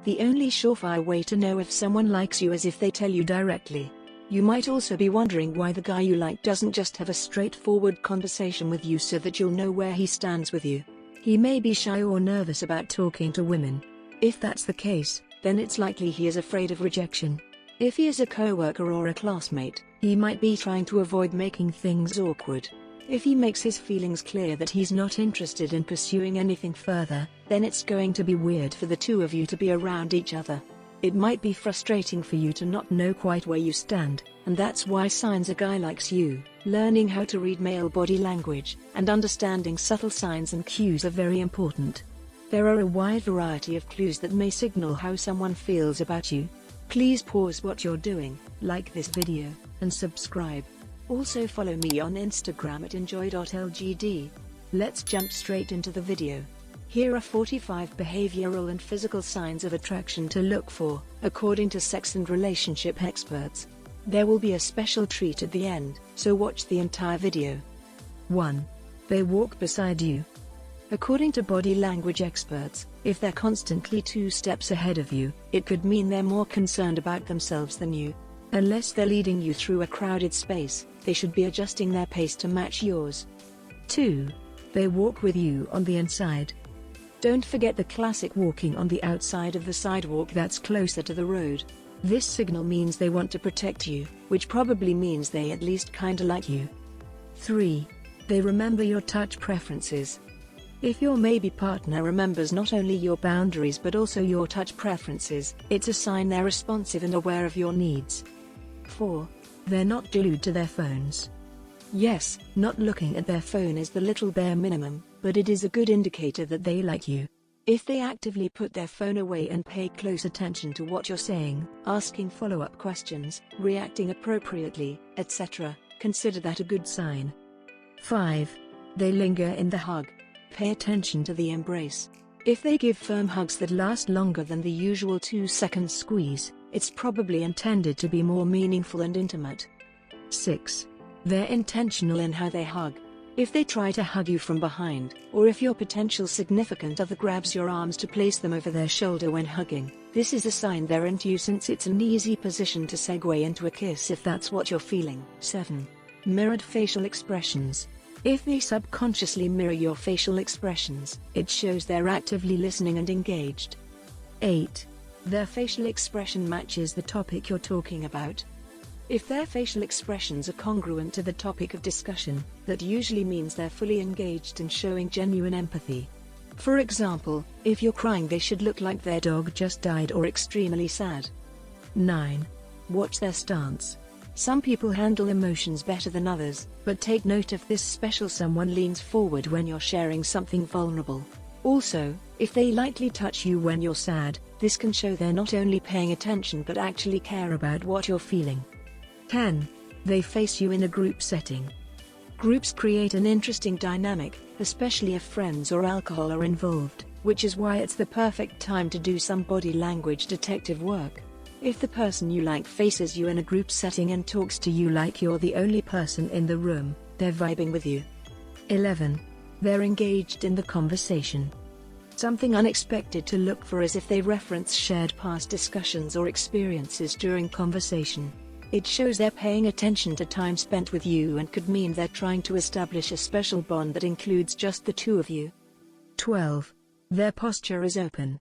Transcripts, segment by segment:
The only surefire way to know if someone likes you is if they tell you directly. You might also be wondering why the guy you like doesn't just have a straightforward conversation with you so that you'll know where he stands with you. He may be shy or nervous about talking to women. If that's the case, then it's likely he is afraid of rejection. If he is a coworker or a classmate, he might be trying to avoid making things awkward. If he makes his feelings clear that he's not interested in pursuing anything further, then it's going to be weird for the two of you to be around each other. It might be frustrating for you to not know quite where you stand, and that's why signs a guy likes you. Learning how to read male body language and understanding subtle signs and cues are very important. There are a wide variety of clues that may signal how someone feels about you. Please pause what you're doing, like this video, and subscribe. Also follow me on Instagram at enjoy.lgd. Let's jump straight into the video. Here are 45 behavioral and physical signs of attraction to look for, according to sex and relationship experts. There will be a special treat at the end, so watch the entire video. 1. They walk beside you. According to body language experts, if they're constantly 2 steps ahead of you, it could mean they're more concerned about themselves than you. Unless they're leading you through a crowded space, they should be adjusting their pace to match yours. 2. They walk with you on the inside. Don't forget the classic walking on the outside of the sidewalk that's closer to the road. This signal means they want to protect you, which probably means they at least kinda like you. 3. They remember your touch preferences. If your maybe partner remembers not only your boundaries but also your touch preferences, it's a sign they're responsive and aware of your needs. 4. They're not glued to their phones. Yes, not looking at their phone is the little bare minimum, but it is a good indicator that they like you. If they actively put their phone away and pay close attention to what you're saying, asking follow-up questions, reacting appropriately, etc., consider that a good sign. 5. They linger in the hug. Pay attention to the embrace. If they give firm hugs that last longer than the usual 2-second squeeze, it's probably intended to be more meaningful and intimate. 6. They're intentional in how they hug. If they try to hug you from behind, or if your potential significant other grabs your arms to place them over their shoulder when hugging, this is a sign they're into you since it's an easy position to segue into a kiss if that's what you're feeling. 7. Mirrored facial expressions. If they subconsciously mirror your facial expressions, it shows they're actively listening and engaged. 8. Their facial expression matches the topic you're talking about. If their facial expressions are congruent to the topic of discussion, that usually means they're fully engaged and showing genuine empathy. For example, if you're crying, they should look like their dog just died or extremely sad. 9. Watch their stance. Some people handle emotions better than others, but take note if this special someone leans forward when you're sharing something vulnerable. Also, if they lightly touch you when you're sad, this can show they're not only paying attention but actually care about what you're feeling. 10. They face you in a group setting. Groups create an interesting dynamic, especially if friends or alcohol are involved, which is why it's the perfect time to do some body language detective work. If the person you like faces you in a group setting and talks to you like you're the only person in the room, they're vibing with you. 11. They're engaged in the conversation. Something unexpected to look for is if they reference shared past discussions or experiences during conversation. It shows they're paying attention to time spent with you and could mean they're trying to establish a special bond that includes just the two of you. 12. Their posture is open.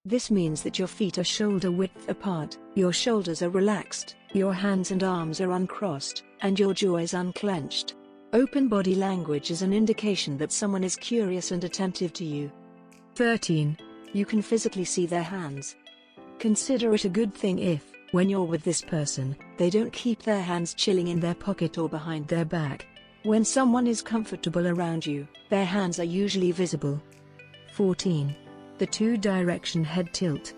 This means that your feet are shoulder width apart, your shoulders are relaxed, your hands and arms are uncrossed, and your jaw is unclenched. Open body language is an indication that someone is curious and attentive to you. 13. You can physically see their hands. Consider it a good thing if, when you're with this person, they don't keep their hands chilling in their pocket or behind their back. When someone is comfortable around you, their hands are usually visible. 14. The two-direction head tilt.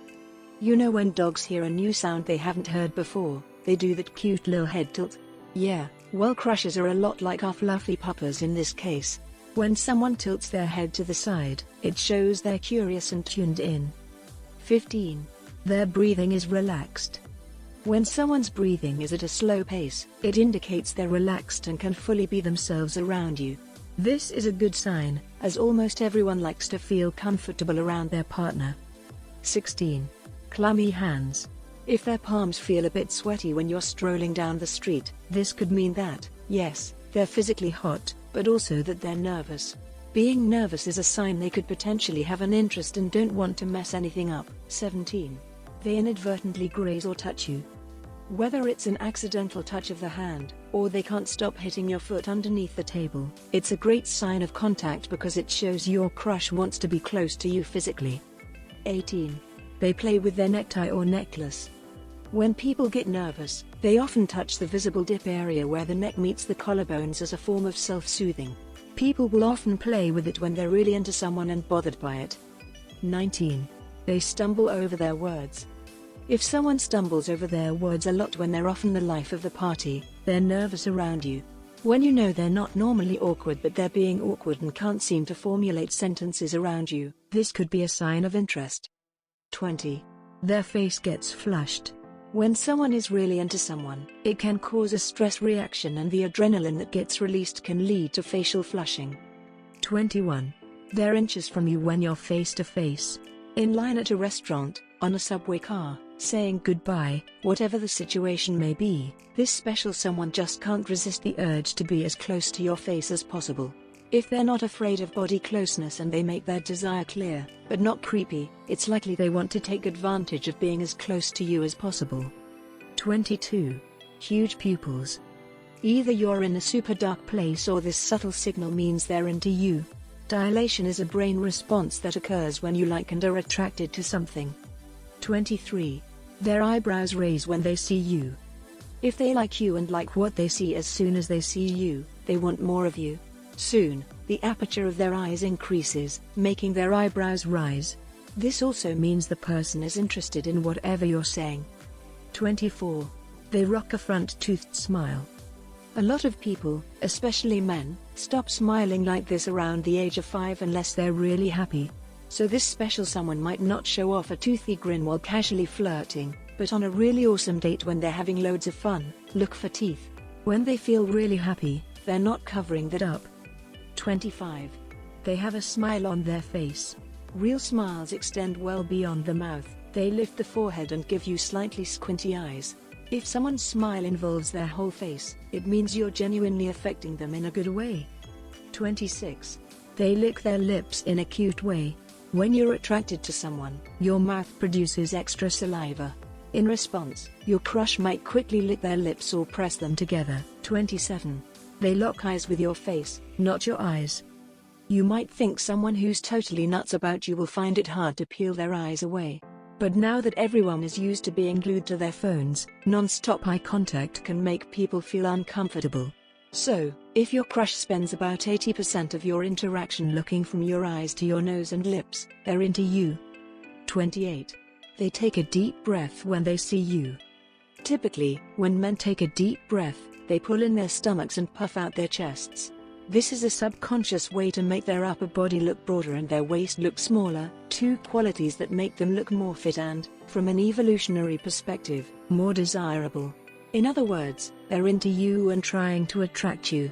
You know when dogs hear a new sound they haven't heard before, they do that cute little head tilt? Yeah, well, crushes are a lot like our fluffy puppers in this case. When someone tilts their head to the side, it shows they're curious and tuned in. 15. Their breathing is relaxed. When someone's breathing is at a slow pace, it indicates they're relaxed and can fully be themselves around you. This is a good sign, as almost everyone likes to feel comfortable around their partner. 16. Clammy hands. If their palms feel a bit sweaty when you're strolling down the street, this could mean that, yes, they're physically hot, but also that they're nervous. Being nervous is a sign they could potentially have an interest and don't want to mess anything up. 17. They inadvertently graze or touch you. Whether it's an accidental touch of the hand, or they can't stop hitting your foot underneath the table, it's a great sign of contact because it shows your crush wants to be close to you physically. 18. They play with their necktie or necklace. When people get nervous, they often touch the visible dip area where the neck meets the collarbones as a form of self-soothing. People will often play with it when they're really into someone and bothered by it. 19. They stumble over their words. If someone stumbles over their words a lot when they're often the life of the party, they're nervous around you. When you know they're not normally awkward but they're being awkward and can't seem to formulate sentences around you, this could be a sign of interest. 20. Their face gets flushed. When someone is really into someone, it can cause a stress reaction and the adrenaline that gets released can lead to facial flushing. 21. They're inches from you when you're face to face. In line at a restaurant, on a subway car, saying goodbye, whatever the situation may be, this special someone just can't resist the urge to be as close to your face as possible. If they're not afraid of body closeness and they make their desire clear, but not creepy, it's likely they want to take advantage of being as close to you as possible. 22. Huge pupils. Either you're in a super dark place or this subtle signal means they're into you. Dilation is a brain response that occurs when you like and are attracted to something. 23. Their eyebrows raise when they see you. If they like you and like what they see as soon as they see you, they want more of you. Soon, the aperture of their eyes increases, making their eyebrows rise. This also means the person is interested in whatever you're saying. 24. They rock a front-toothed smile. A lot of people, especially men, stop smiling like this around the age of 5 unless they're really happy. So this special someone might not show off a toothy grin while casually flirting, but on a really awesome date when they're having loads of fun, look for teeth. When they feel really happy, they're not covering that up. 25. They have a smile on their face. Real smiles extend well beyond the mouth, they lift the forehead and give you slightly squinty eyes. If someone's smile involves their whole face, it means you're genuinely affecting them in a good way. 26. They lick their lips in a cute way. When you're attracted to someone, your mouth produces extra saliva. In response, your crush might quickly lick their lips or press them together. 27. They lock eyes with your face, not your eyes. You might think someone who's totally nuts about you will find it hard to peel their eyes away. But now that everyone is used to being glued to their phones, non-stop eye contact can make people feel uncomfortable. So, if your crush spends about 80% of your interaction looking from your eyes to your nose and lips, they're into you. 28. They take a deep breath when they see you. Typically, when men take a deep breath, they pull in their stomachs and puff out their chests. This is a subconscious way to make their upper body look broader and their waist look smaller, two qualities that make them look more fit and, from an evolutionary perspective, more desirable. In other words, they're into you and trying to attract you.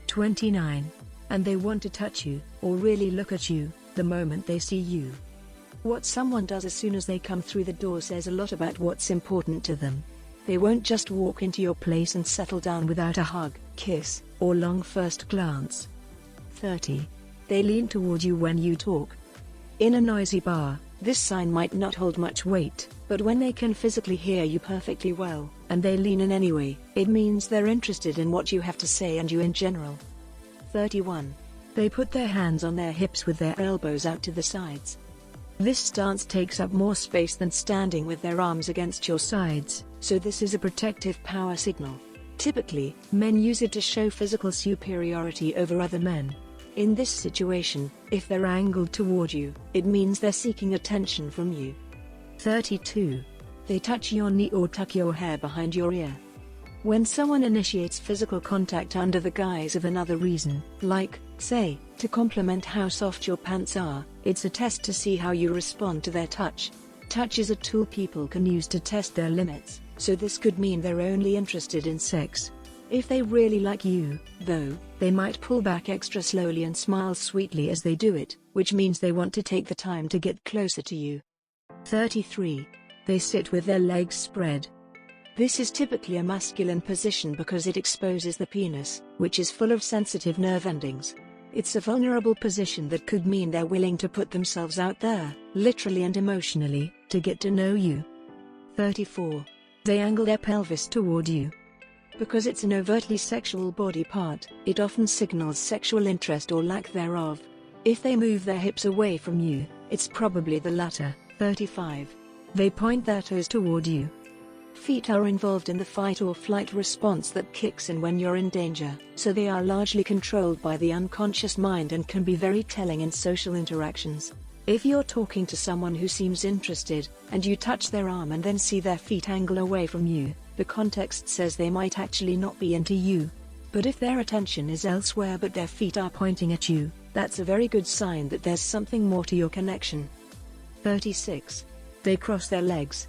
29. And they want to touch you, or really look at you, the moment they see you. What someone does as soon as they come through the door says a lot about what's important to them. They won't just walk into your place and settle down without a hug, kiss, or long first glance. 30. They lean toward you when you talk. In a noisy bar, this sign might not hold much weight, but when they can physically hear you perfectly well, and they lean in anyway, it means they're interested in what you have to say and you in general. 31. They put their hands on their hips with their elbows out to the sides. This stance takes up more space than standing with their arms against your sides, so this is a protective power signal. Typically, men use it to show physical superiority over other men. In this situation, if they're angled toward you, it means they're seeking attention from you. 32. They touch your knee or tuck your hair behind your ear. When someone initiates physical contact under the guise of another reason, like, say, to compliment how soft your pants are, it's a test to see how you respond to their touch. Touch is a tool people can use to test their limits, so this could mean they're only interested in sex. If they really like you, though, they might pull back extra slowly and smile sweetly as they do it, which means they want to take the time to get closer to you. 33. They sit with their legs spread. This is typically a masculine position because it exposes the penis, which is full of sensitive nerve endings. It's a vulnerable position that could mean they're willing to put themselves out there, literally and emotionally, to get to know you. 34. They angle their pelvis toward you. Because it's an overtly sexual body part, it often signals sexual interest or lack thereof. If they move their hips away from you, it's probably the latter. 35. They point their toes toward you. Feet are involved in the fight or flight response that kicks in when you're in danger, so they are largely controlled by the unconscious mind and can be very telling in social interactions. If you're talking to someone who seems interested, and you touch their arm and then see their feet angle away from you, the context says they might actually not be into you. But if their attention is elsewhere but their feet are pointing at you, that's a very good sign that there's something more to your connection. 36. They cross their legs.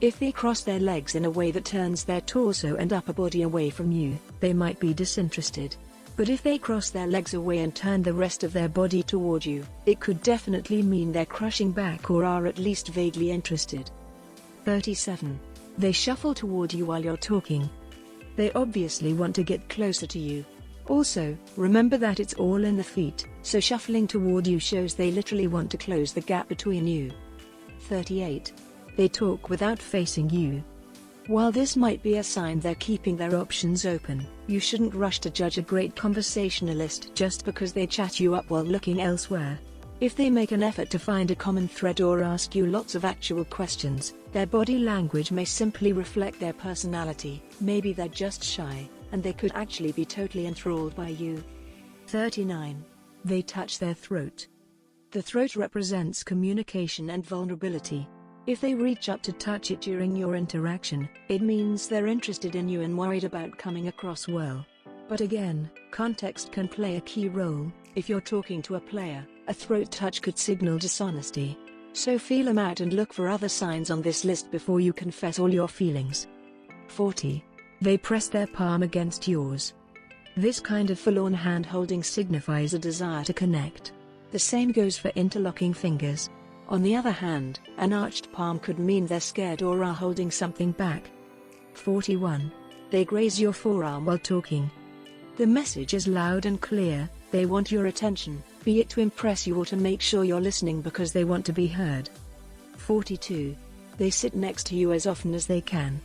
If they cross their legs in a way that turns their torso and upper body away from you, they might be disinterested. But if they cross their legs away and turn the rest of their body toward you, it could definitely mean they're crushing back or are at least vaguely interested. 37. They shuffle toward you while you're talking. They obviously want to get closer to you. Also, remember that it's all in the feet, so shuffling toward you shows they literally want to close the gap between you. 38. They talk without facing you. While this might be a sign they're keeping their options open, you shouldn't rush to judge a great conversationalist just because they chat you up while looking elsewhere. If they make an effort to find a common thread or ask you lots of actual questions, their body language may simply reflect their personality. Maybe they're just shy, and they could actually be totally enthralled by you. 39. They touch their throat. The throat represents communication and vulnerability. If they reach up to touch it during your interaction, it means they're interested in you and worried about coming across well. But again, context can play a key role. If you're talking to a player, a throat touch could signal dishonesty. So feel them out and look for other signs on this list before you confess all your feelings. 40. They press their palm against yours. This kind of full-on hand-holding signifies a desire to connect. The same goes for interlocking fingers. On the other hand, an arched palm could mean they're scared or are holding something back. 41. They graze your forearm while talking. The message is loud and clear. They want your attention, be it to impress you or to make sure you're listening because they want to be heard. 42. They sit next to you as often as they can.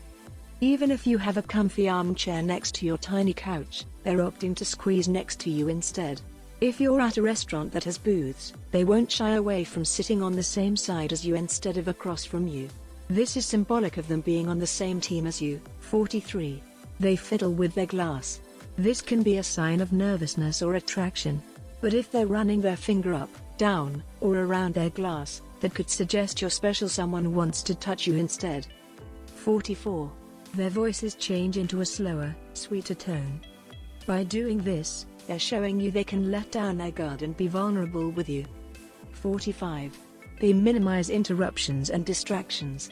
Even if you have a comfy armchair next to your tiny couch, they're opting to squeeze next to you instead. If you're at a restaurant that has booths, they won't shy away from sitting on the same side as you instead of across from you. This is symbolic of them being on the same team as you. 43. They fiddle with their glass. This can be a sign of nervousness or attraction. But if they're running their finger up, down, or around their glass, that could suggest your special someone wants to touch you instead. 44. Their voices change into a slower, sweeter tone. By doing this, they're showing you they can let down their guard and be vulnerable with you. 45. They minimize interruptions and distractions.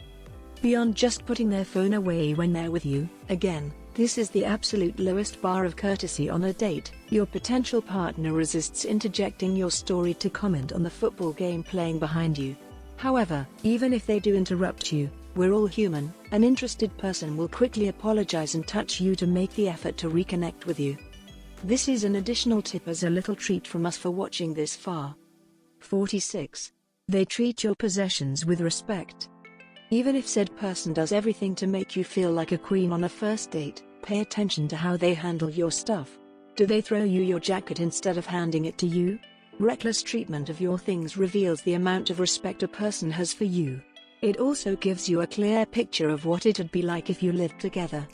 Beyond just putting their phone away when they're with you, again, this is the absolute lowest bar of courtesy on a date. Your potential partner resists interjecting your story to comment on the football game playing behind you. However, even if they do interrupt you, we're all human. An interested person will quickly apologize and touch you to make the effort to reconnect with you. This is an additional tip as a little treat from us for watching this far. 46. They treat your possessions with respect. Even if said person does everything to make you feel like a queen on a first date, pay attention to how they handle your stuff. Do they throw you your jacket instead of handing it to you? Reckless treatment of your things reveals the amount of respect a person has for you. It also gives you a clear picture of what it'd be like if you lived together.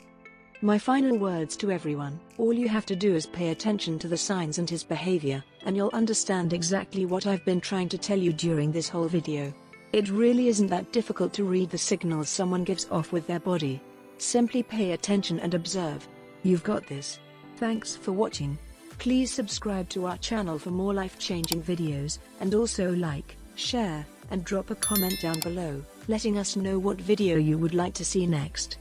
My final words to everyone: all you have to do is pay attention to the signs and his behavior, and you'll understand exactly what I've been trying to tell you during this whole video. It really isn't that difficult to read the signals someone gives off with their body. Simply pay attention and observe. You've got this. Thanks for watching. Please subscribe to our channel for more life-changing videos, and also like, share, and drop a comment down below, letting us know what video you would like to see next.